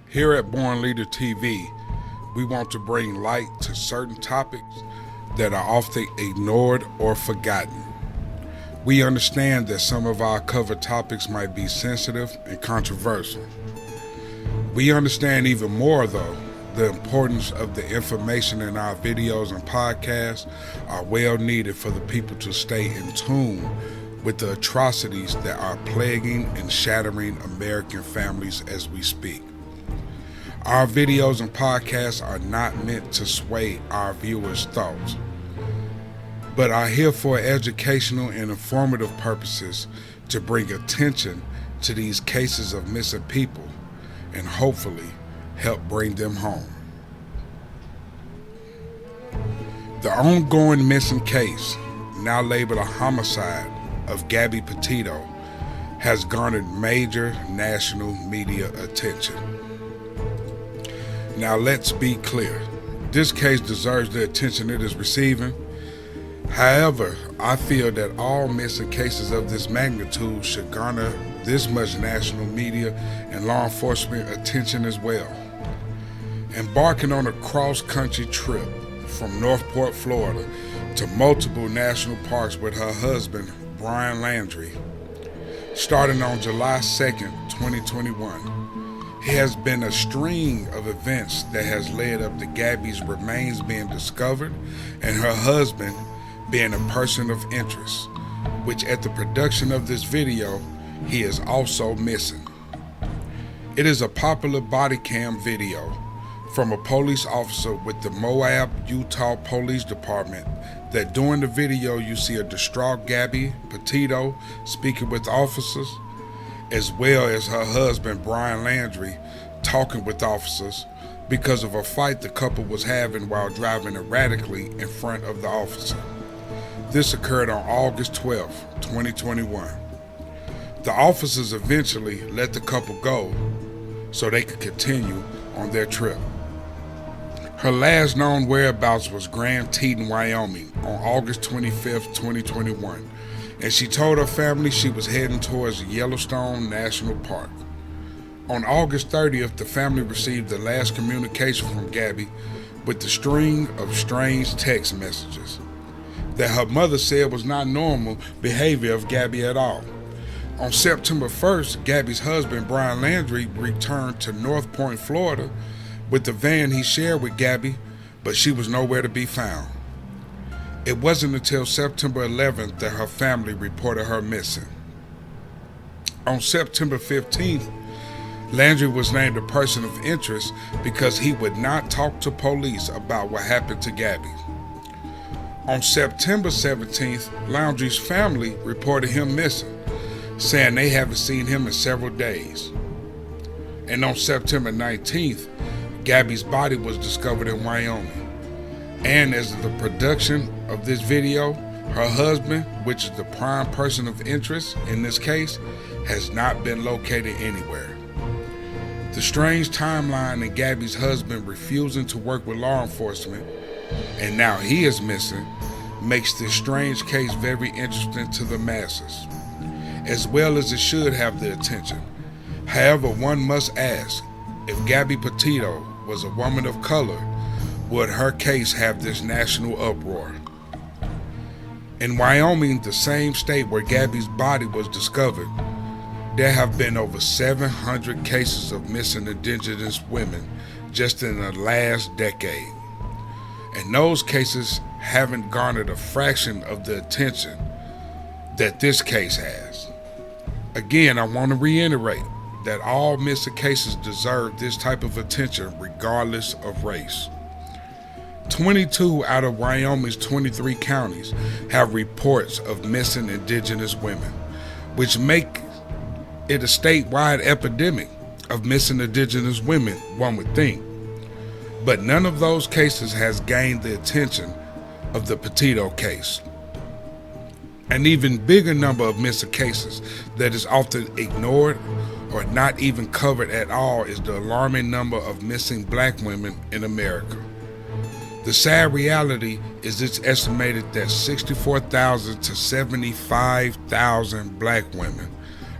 Here at Born Leader TV, we want to bring light to certain topics that are often ignored or forgotten. We understand that some of our covered topics might be sensitive and controversial. We understand even more, though, the importance of the information in our videos and podcasts are well needed for the people to stay in tune with the atrocities that are plaguing and shattering American families as we speak. Our videos and podcasts are not meant to sway our viewers' thoughts, but are here for educational and informative purposes to bring attention to these cases of missing people and hopefully help bring them home. The ongoing missing case, now labeled a homicide, of Gabby Petito has garnered major national media attention. Now let's be clear, this case deserves the attention it is receiving. However, I feel that all missing cases of this magnitude should garner this much national media and law enforcement attention as well. Embarking on a cross-country trip from Northport, Florida to multiple national parks with her husband, Brian Landry, starting on July 2nd, 2021. It has been a string of events that has led up to Gabby's remains being discovered and her husband being a person of interest, which at the production of this video, he is also missing. It is a popular body cam video from a police officer with the Moab, Utah Police Department that during the video you see a distraught Gabby Petito speaking with officers, as well as her husband Brian Landry talking with officers because of a fight the couple was having while driving erratically in front of the officer. This occurred on August 12, 2021. The officers eventually let the couple go so they could continue on their trip. Her last known whereabouts was Grand Teton, Wyoming on August 25, 2021, and she told her family she was heading towards Yellowstone National Park. On August 30th, the family received the last communication from Gabby with the string of strange text messages that her mother said was not normal behavior of Gabby at all. On September 1st, Gabby's husband, Brian Landry, returned to North Point, Florida, with the van he shared with Gabby, but she was nowhere to be found. It wasn't until September 11th that her family reported her missing. On September 15th, Landry was named a person of interest because he would not talk to police about what happened to Gabby. On September 17th, Landry's family reported him missing, saying they haven't seen him in several days. And on September 19th, Gabby's body was discovered in Wyoming. And as of the production of this video, her husband, which is the prime person of interest in this case, has not been located anywhere. The strange timeline in Gabby's husband refusing to work with law enforcement, and now he is missing, makes this strange case very interesting to the masses, as well as it should have the attention. However, one must ask, if Gabby Petito was a woman of color, would her case have this national uproar? In Wyoming, the same state where Gabby's body was discovered, there have been over 700 cases of missing indigenous women just in the last decade. And those cases haven't garnered a fraction of the attention that this case has. Again, I want to reiterate that all missing cases deserve this type of attention regardless of race. 22 out of Wyoming's 23 counties have reports of missing indigenous women, which make it a statewide epidemic of missing indigenous women, one would think. But none of those cases has gained the attention of the Petito case. An even bigger number of missing cases that is often ignored or not even covered at all is the alarming number of missing black women in America. The sad reality is it's estimated that 64,000 to 75,000 black women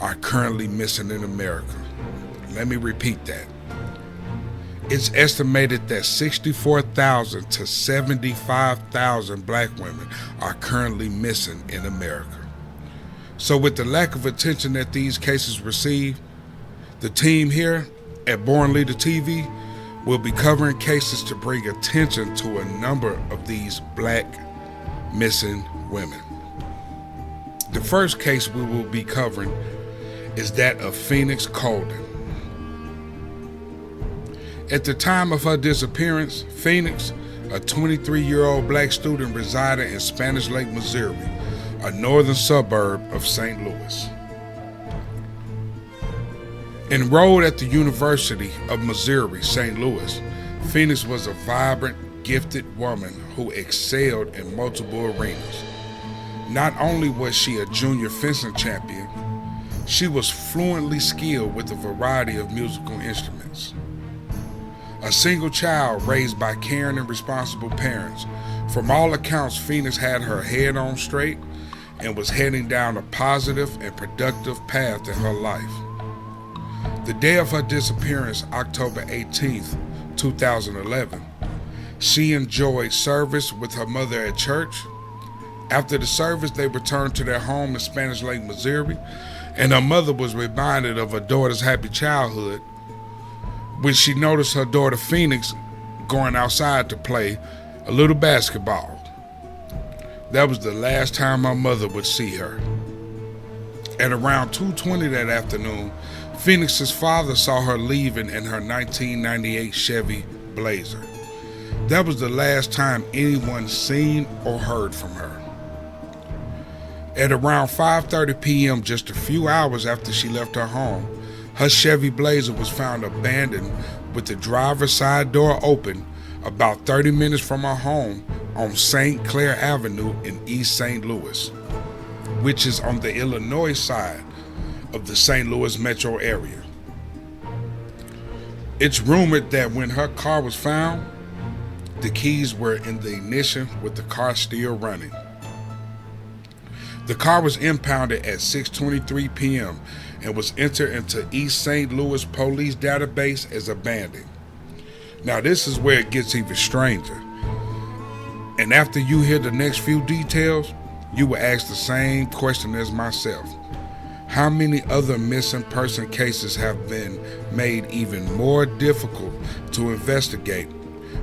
are currently missing in America. Let me repeat that. It's estimated that 64,000 to 75,000 black women are currently missing in America. So with the lack of attention that these cases receive, the team here at Born Leader TV will be covering cases to bring attention to a number of these black missing women. The first case we will be covering is that of Phoenix Coldon. At the time of her disappearance, Phoenix, a 23-year-old black student, resided in Spanish Lake, Missouri, a northern suburb of St. Louis. Enrolled at the University of Missouri, St. Louis, Phoenix was a vibrant, gifted woman who excelled in multiple arenas. Not only was she a junior fencing champion, she was fluently skilled with a variety of musical instruments. A single child raised by caring and responsible parents, from all accounts, Phoenix had her head on straight and was heading down a positive and productive path in her life. The day of her disappearance, October 18th, 2011, she enjoyed service with her mother at church. After the service, they returned to their home in Spanish Lake, Missouri, and her mother was reminded of her daughter's happy childhood when she noticed her daughter Phoenix going outside to play a little basketball. That was the last time her mother would see her. At around 2:20 that afternoon, Phoenix's father saw her leaving in her 1998 Chevy Blazer. That was the last time anyone seen or heard from her. At around 5:30 p.m., just a few hours after she left her home, her Chevy Blazer was found abandoned with the driver's side door open about 30 minutes from her home on St. Clair Avenue in East St. Louis, which is on the Illinois side of the St. Louis metro area. It's rumored that when her car was found, the keys were in the ignition with the car still running. The car was impounded at 6:23 p.m. and was entered into East St. Louis police database as abandoned. Now this is where it gets even stranger. And after you hear the next few details, you will ask the same question as myself. How many other missing person cases have been made even more difficult to investigate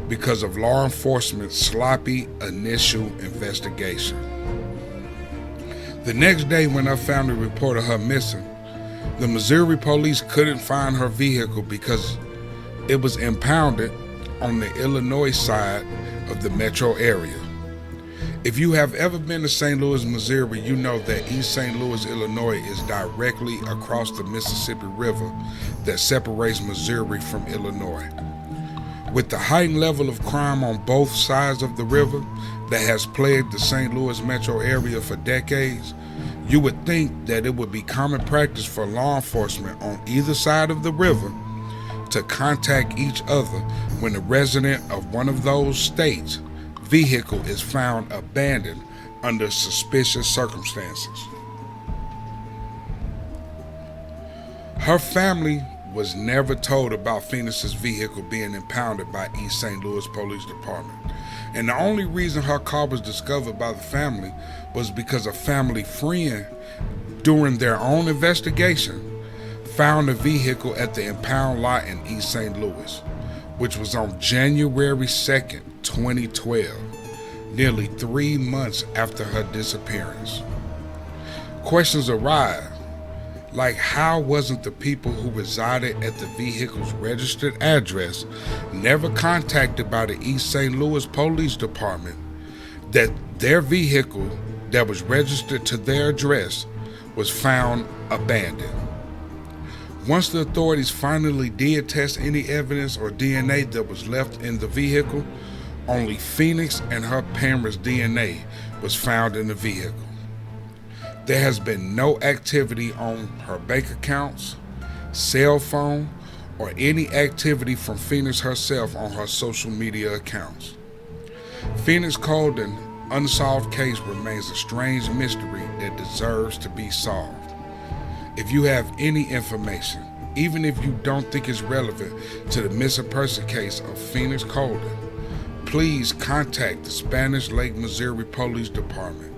because of law enforcement's sloppy initial investigation? The next day when her family reported her missing, the Missouri police couldn't find her vehicle because it was impounded on the Illinois side of the metro area. If you have ever been to St. Louis, Missouri, you know that East St. Louis, Illinois is directly across the Mississippi River that separates Missouri from Illinois. With the heightened level of crime on both sides of the river that has plagued the St. Louis metro area for decades, you would think that it would be common practice for law enforcement on either side of the river to contact each other when a resident of one of those states' vehicle is found abandoned under suspicious circumstances. Her family was never told about Phoenix's vehicle being impounded by East St. Louis Police Department. And the only reason her car was discovered by the family was because a family friend, during their own investigation, found the vehicle at the impound lot in East St. Louis, which was on January 2nd, 2012, nearly 3 months after her disappearance. Questions arise, like how wasn't the people who resided at the vehicle's registered address never contacted by the East St. Louis Police Department that their vehicle that was registered to their address was found abandoned? Once the authorities finally did test any evidence or DNA that was left in the vehicle, only Phoenix and her parents' DNA was found in the vehicle. There has been no activity on her bank accounts, cell phone, or any activity from Phoenix herself on her social media accounts. Phoenix Coldon unsolved case remains a strange mystery that deserves to be solved. If you have any information, Even if you don't think it's relevant to the missing person case of Phoenix Coldon, please contact the Spanish Lake, Missouri Police Department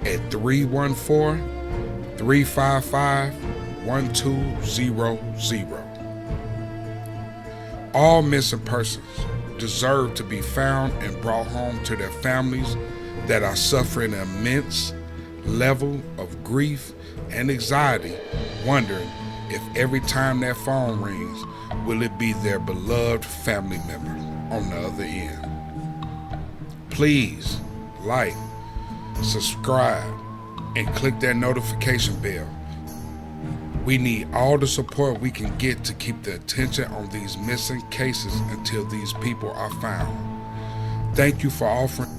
at 314-355-1200. All missing persons deserve to be found and brought home to their families that are suffering an immense level of grief and anxiety, wondering if every time their phone rings, will it be their beloved family member on the other end. Please like, subscribe, and click that notification bell. We need all the support we can get to keep the attention on these missing cases until these people are found. Thank you for offering